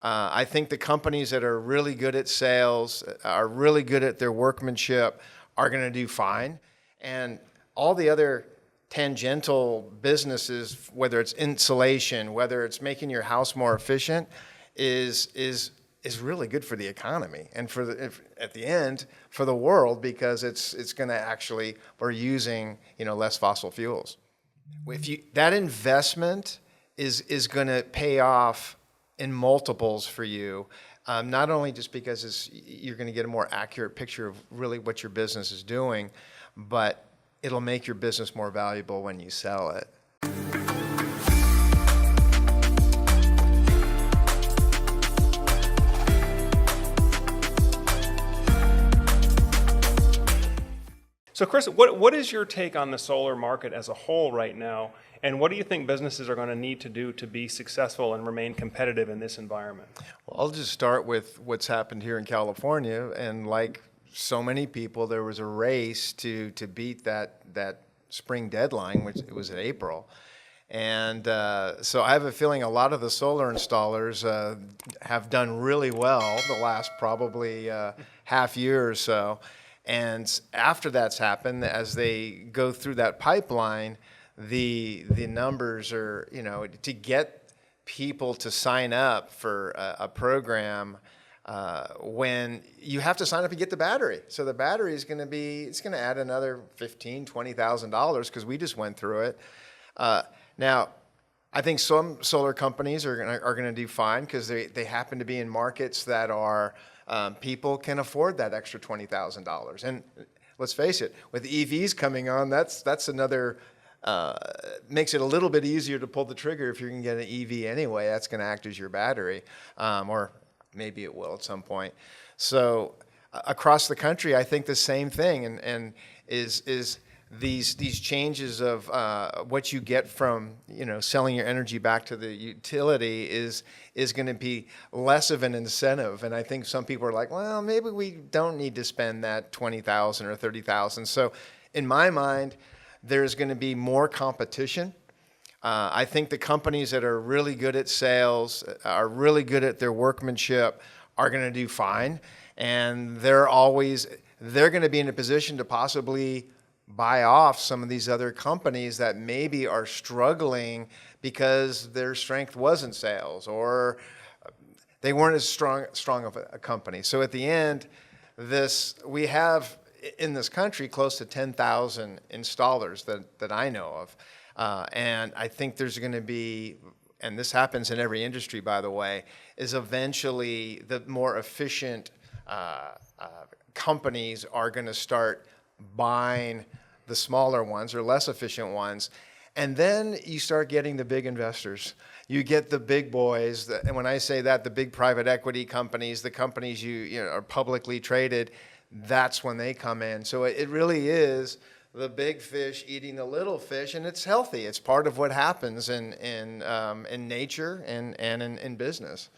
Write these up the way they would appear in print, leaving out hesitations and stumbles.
I think the companies that are really good at sales, are really good at their workmanship, are going to do fine. And all the other tangential businesses, whether it's insulation, whether it's making your house more efficient, is really good for the economy and at the end for the world, because it's going to actually, we're using less fossil fuels. That investment is going to pay off in multiples for you, not only just because you're going to get a more accurate picture of really what your business is doing, but it'll make your business more valuable when you sell it. So Kris, what is your take on the solar market as a whole right now? And what do you think businesses are going to need to do to be successful and remain competitive in this environment? Well, I'll just start with what's happened here in California. And like so many people, there was a race to beat that spring deadline, which it was in April. And so I have a feeling a lot of the solar installers have done really well the last probably half year or so. And after that's happened, as they go through that pipeline, the numbers are, to get people to sign up for a program when you have to sign up and get the battery. So the battery is going to it's going to add another $15,000, $20,000 because we just went through it. Now, I think some solar companies are going to do fine because they happen to be in markets that are people can afford that extra $20,000. And let's face it, with EVs coming on, that's another makes it a little bit easier to pull the trigger if you're going to get an EV anyway. That's going to act as your battery, or maybe it will at some point. So across the country, I think the same thing, and is these changes of what you get from selling your energy back to the utility is going to be less of an incentive. And I think some people are like, well, maybe we don't need to spend that $20,000 or $30,000. So in my mind, there's going to be more competition. I think the companies that are really good at sales, are really good at their workmanship, are going to do fine. And they're going to be in a position to possibly buy off some of these other companies that maybe are struggling because their strength wasn't sales or they weren't as strong of a company. So at the end, we have in this country close to 10,000 installers that I know of. And I think there's going to be, and this happens in every industry, by the way, is eventually the more efficient companies are going to start buying the smaller ones or less efficient ones. And then you start getting the big investors. You get the big boys, and when I say that, the big private equity companies, the companies you are publicly traded, that's when they come in. So it really is the big fish eating the little fish, and it's healthy. It's part of what happens in nature and in business.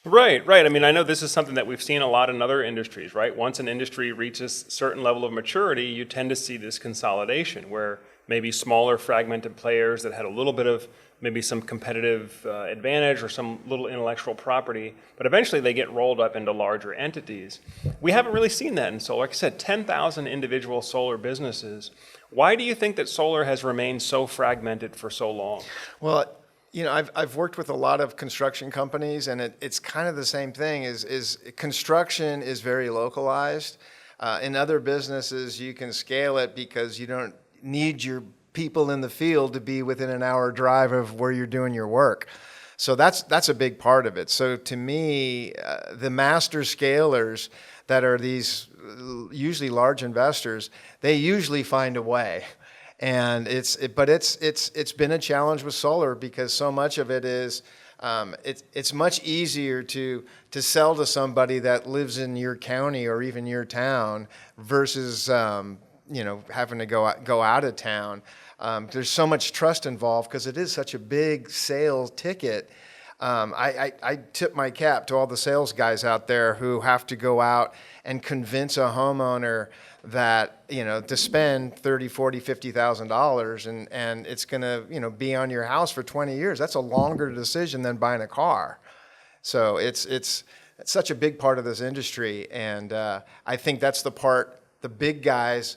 Right. I mean, I know this is something that we've seen a lot in other industries, right? Once an industry reaches a certain level of maturity, you tend to see this consolidation where maybe smaller fragmented players that had a little bit of maybe some competitive advantage or some little intellectual property, but eventually they get rolled up into larger entities. We haven't really seen that in solar. Like I said, 10,000 individual solar businesses. Why do you think that solar has remained so fragmented for so long? Well, I've worked with a lot of construction companies, and it's kind of the same thing. Is construction is very localized. In other businesses, you can scale it because you don't need your people in the field to be within an hour drive of where you're doing your work. So that's a big part of it. So to me, the master scalers that are these usually large investors, they usually find a way. And it's been a challenge with solar because so much of it is it's much easier to sell to somebody that lives in your county or even your town versus having to go out of town. There's so much trust involved because it is such a big sales ticket. I tip my cap to all the sales guys out there who have to go out and convince a homeowner that to spend $30,000, $40,000, $50,000 and it's going to be on your house for 20 years. That's a longer decision than buying a car. So it's such a big part of this industry, and I think that's the part the big guys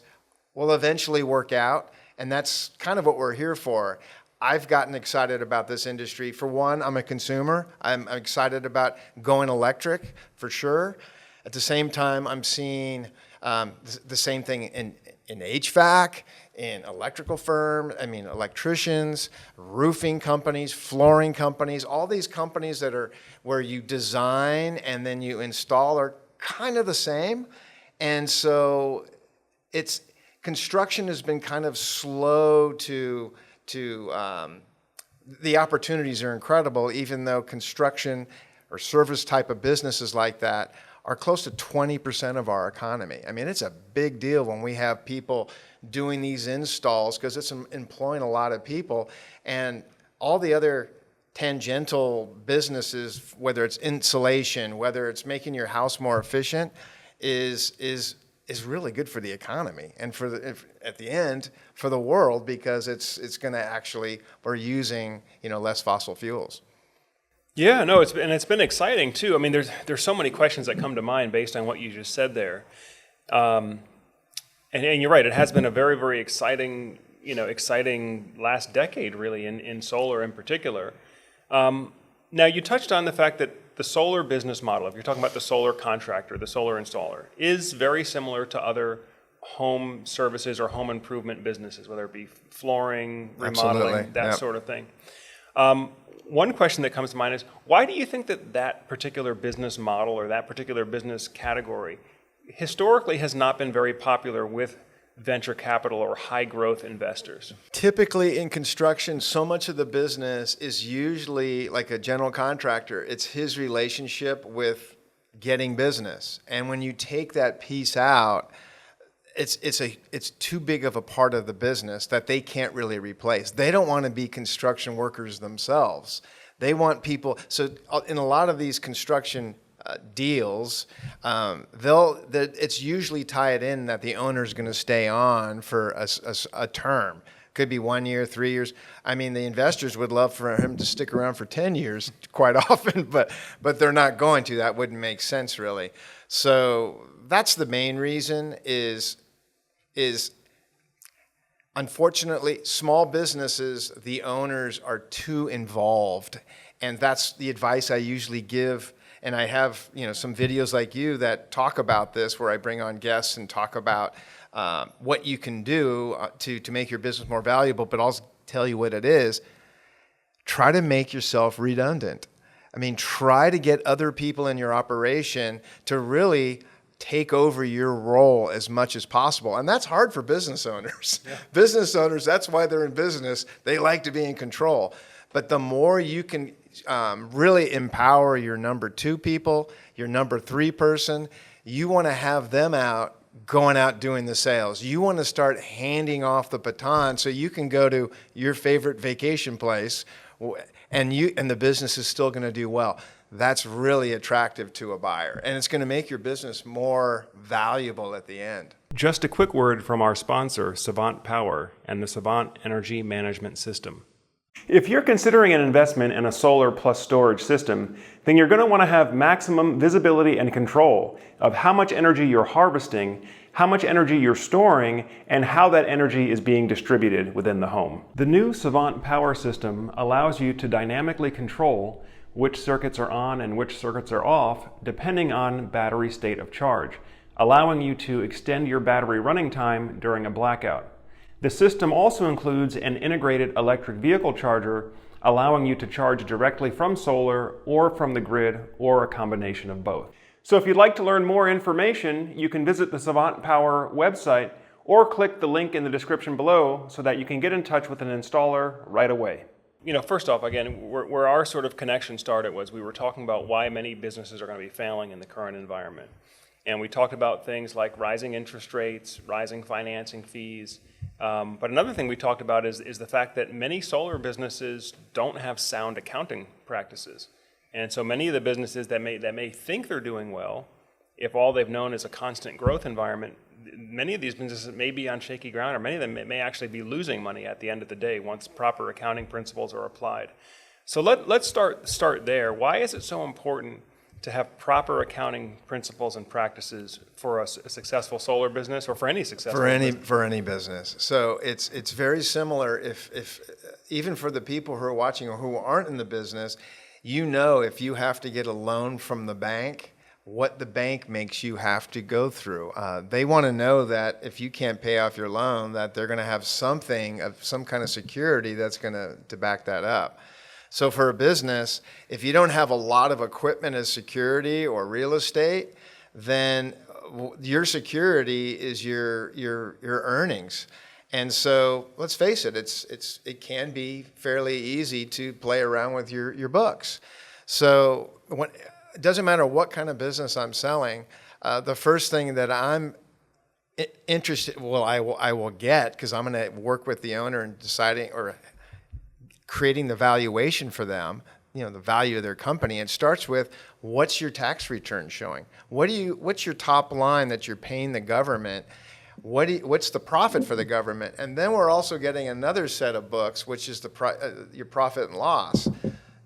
will eventually work out, and that's kind of what we're here for. I've gotten excited about this industry. For one, I'm a consumer. I'm excited about going electric for sure. At the same time, I'm seeing the same thing in HVAC, in electrical firms, electricians, roofing companies, flooring companies, all these companies that are where you design and then you install are kind of the same. And so construction has been kind of slow to the opportunities are incredible, even though construction or service type of businesses like that are close to 20% of our economy. I mean, it's a big deal when we have people doing these installs because it's employing a lot of people, and all the other tangential businesses, whether it's insulation, whether it's making your house more efficient, is really good for the economy and at the end for the world, because it's going to actually, we're using less fossil fuels. Yeah, no, it's been exciting too. I mean, there's so many questions that come to mind based on what you just said there, and you're right. It has been a very, very exciting last decade, really, in solar in particular. Now, you touched on the fact that the solar business model, if you're talking about the solar contractor, the solar installer, is very similar to other home services or home improvement businesses, whether it be flooring, remodeling, Absolutely. that Yep. sort of thing. One question that comes to mind is, why do you think that particular business model or that particular business category historically has not been very popular with venture capital or high growth investors? Typically in construction, so much of the business is usually like a general contractor. It's his relationship with getting business. And when you take that piece out, it's too big of a part of the business that they can't really replace. They don't want to be construction workers themselves. They want people. So in a lot of these construction deals, it's usually tied in that the owner's going to stay on for a term. Could be 1 year, 3 years. I mean, the investors would love for him to stick around for 10 years quite often, but they're not going to. That wouldn't make sense, really. So that's the main reason is unfortunately, small businesses, the owners are too involved. And that's the advice I usually give. And I have some videos like you that talk about this, where I bring on guests and talk about what you can do to make your business more valuable, but I'll tell you what it is. Try to make yourself redundant. I mean, try to get other people in your operation to really take over your role as much as possible. And that's hard for business owners. Yeah. Business owners, that's why they're in business. They like to be in control. But the more you can really empower your number 2 people, your number 3 person, you want to have them going out doing the sales. You want to start handing off the baton so you can go to your favorite vacation place and the business is still going to do well. That's really attractive to a buyer, and it's going to make your business more valuable at the end. Just a quick word from our sponsor, Savant Power, and the Savant Energy Management System. If you're considering an investment in a solar plus storage system, then you're going to want to have maximum visibility and control of how much energy you're harvesting, how much energy you're storing, and how that energy is being distributed within the home. The new Savant Power system allows you to dynamically control which circuits are on and which circuits are off, depending on battery state of charge, allowing you to extend your battery running time during a blackout. The system also includes an integrated electric vehicle charger, allowing you to charge directly from solar or from the grid, or a combination of both. So if you'd like to learn more information, you can visit the Savant Power website or click the link in the description below so that you can get in touch with an installer right away. First off, again, where our sort of connection started was we were talking about why many businesses are going to be failing in the current environment. And we talked about things like rising interest rates, rising financing fees. But another thing we talked about is the fact that many solar businesses don't have sound accounting practices. And so many of the businesses that may think they're doing well, if all they've known is a constant growth environment, many of these businesses may be on shaky ground, or many of them may actually be losing money at the end of the day once proper accounting principles are applied. So let's start there. Why is it so important to have proper accounting principles and practices for a successful solar business, or for any successful business? For any business? So it's very similar. If even for the people who are watching or who aren't in the business, if you have to get a loan from the bank, what the bank makes you have to go through. They want to know that if you can't pay off your loan, that they're going to have some kind of security that's going to back that up. So for a business, if you don't have a lot of equipment as security or real estate, then your security is your earnings. And so let's face it, it can be fairly easy to play around with your books. So it doesn't matter what kind of business I'm selling. The first thing that I'm interested, I will get, because I'm going to work with the owner and deciding or creating the valuation for them, the value of their company. It starts with, what's your tax return showing? What's your top line that you're paying the government? What's the profit for the government? And then we're also getting another set of books, which is your profit and loss.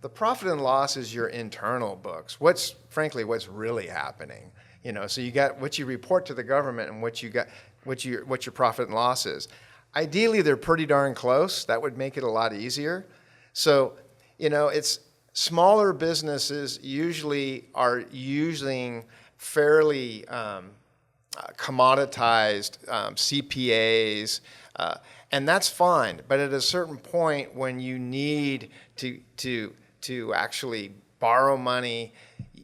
The profit and loss is your internal books. What's really happening? So you got what you report to the government and what your profit and loss is. Ideally, they're pretty darn close. That would make it a lot easier. So, it's smaller businesses usually are using fairly commoditized CPAs, and that's fine. But at a certain point, when you need to actually borrow money,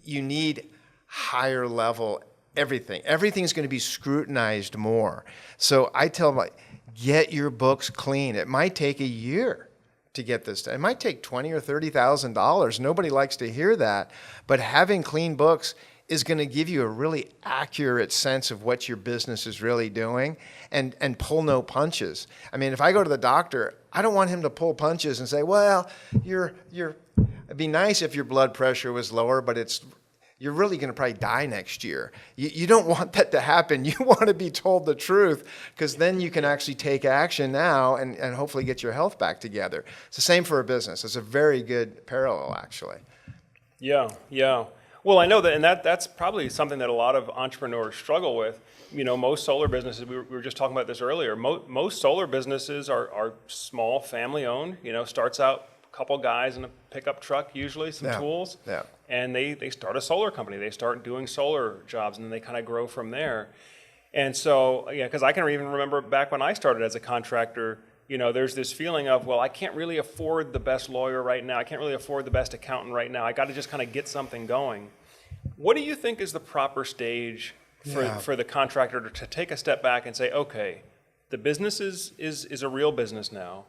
you need higher level everything. Everything's going to be scrutinized more. So I tell them, get your books clean. It might take a year to get this done. It might take $20,000 or $30,000. Nobody likes to hear that, but having clean books is going to give you a really accurate sense of what your business is really doing, and pull no punches. I mean, if I go to the doctor, I don't want him to pull punches and say, well, it'd be nice if your blood pressure was lower, but you're really going to probably die next year. You don't want that to happen. You want to be told the truth, because then you can actually take action now and hopefully get your health back together. It's the same for a business. It's a very good parallel, actually. Yeah. Well, I know that, and that's probably something that a lot of entrepreneurs struggle with. Most solar businesses, we were just talking about this earlier, most solar businesses are small, family-owned, starts out a couple guys in a pickup truck, usually, some tools. Yeah. And they start a solar company. They start doing solar jobs, and then they kind of grow from there. And so, because I can even remember back when I started as a contractor, there's this feeling of, well, I can't really afford the best lawyer right now. I can't really afford the best accountant right now. I got to just kind of get something going. What do you think is the proper stage for the contractor to take a step back and say, okay, the business is a real business now.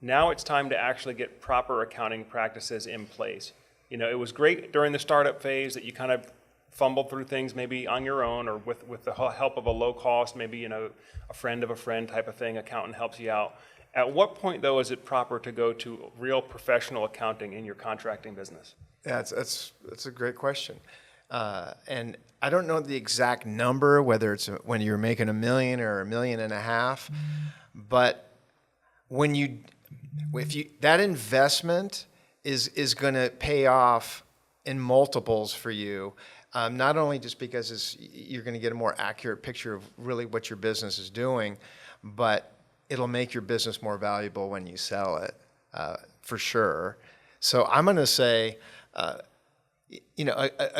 Now it's time to actually get proper accounting practices in place. It was great during the startup phase that you kind of fumbled through things maybe on your own, or with the help of a low cost, maybe, a friend of a friend type of thing, accountant helps you out. At what point, though, is it proper to go to real professional accounting in your contracting business? Yeah, that's a great question. And I don't know the exact number, whether it's when you're making $1 million or $1.5 million, but that investment is going to pay off in multiples for you, not only just because you're going to get a more accurate picture of really what your business is doing, but it'll make your business more valuable when you sell it, for sure. So I'm going to say, a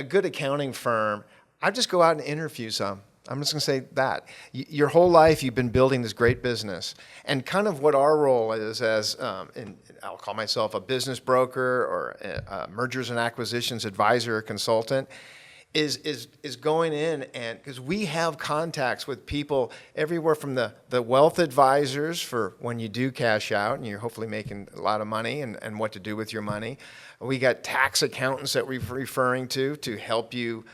good accounting firm, I just go out and interview some. I'm just going to say that. Your whole life you've been building this great business. And kind of what our role is as, I'll call myself a business broker or a mergers and acquisitions advisor or consultant, is going in, and because we have contacts with people everywhere from the wealth advisors for when you do cash out and you're hopefully making a lot of money and what to do with your money. We got tax accountants that we're referring to help you,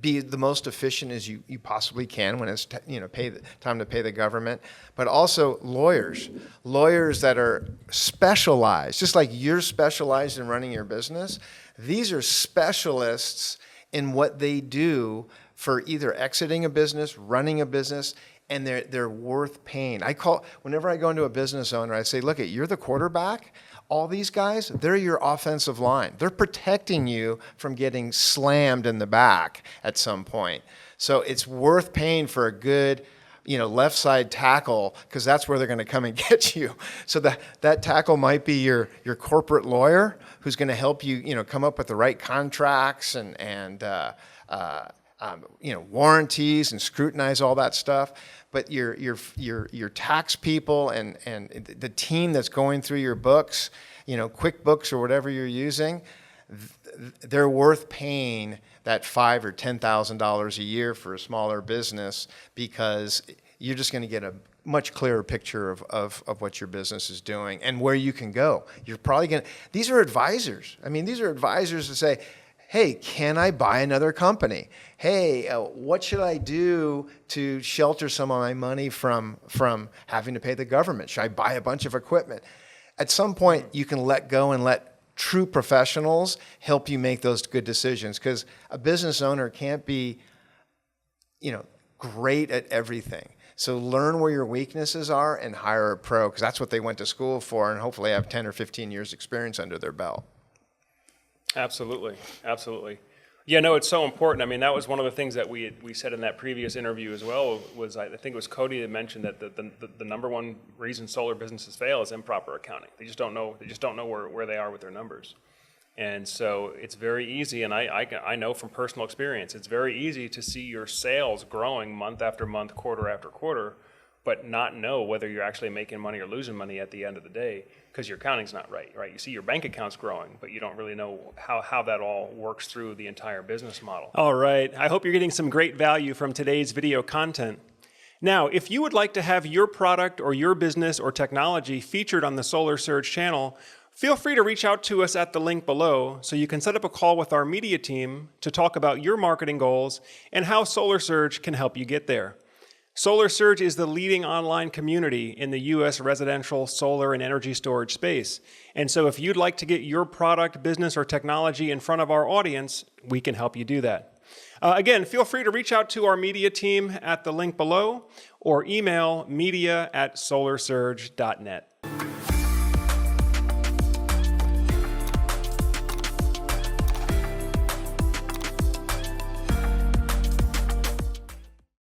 be the most efficient as you possibly can when it's time to pay the government, but also lawyers that are specialized, just like you're specialized in running your business. These are specialists in what they do for either exiting a business, running a business, and they're worth paying. Whenever I go into a business owner, I say, look, you're the quarterback. All these guys, they're your offensive line. They're protecting you from getting slammed in the back at some point. So it's worth paying for a good, left side tackle, because that's where they're going to come and get you. So that tackle might be your corporate lawyer who's going to help you, come up with the right contracts and warranties and scrutinize all that stuff. But your tax people and the team that's going through your books, QuickBooks or whatever you're using, they're worth paying that $5,000 or $10,000 a year for a smaller business, because you're just going to get a much clearer picture of what your business is doing and where you can go. You're probably going to, these are advisors. I mean, these are advisors to say, hey, can I buy another company? Hey, what should I do to shelter some of my money from having to pay the government? Should I buy a bunch of equipment? At some point, you can let go and let true professionals help you make those good decisions, because a business owner can't be, great at everything. So learn where your weaknesses are and hire a pro, because that's what they went to school for, and hopefully have 10 or 15 years experience under their belt. Absolutely, absolutely. Yeah, no, it's so important. I mean, that was one of the things that we said in that previous interview as well. Was I think it was Cody that mentioned that the number one reason solar businesses fail is improper accounting. They just don't know. They just don't know where they are with their numbers. And so it's very easy, and I know from personal experience, it's very easy to see your sales growing month after month, quarter after quarter, but not know whether you're actually making money or losing money at the end of the day, because your accounting's not right? You see your bank account's growing, but you don't really know how that all works through the entire business model. All right. I hope you're getting some great value from today's video content. Now, if you would like to have your product or your business or technology featured on the Solar Surge channel, feel free to reach out to us at the link below so you can set up a call with our media team to talk about your marketing goals and how Solar Surge can help you get there. Solar Surge is the leading online community in the U.S. residential solar and energy storage space. And so if you'd like to get your product, business, or technology in front of our audience, we can help you do that. Again, feel free to reach out to our media team at the link below or email media@solarsurge.net.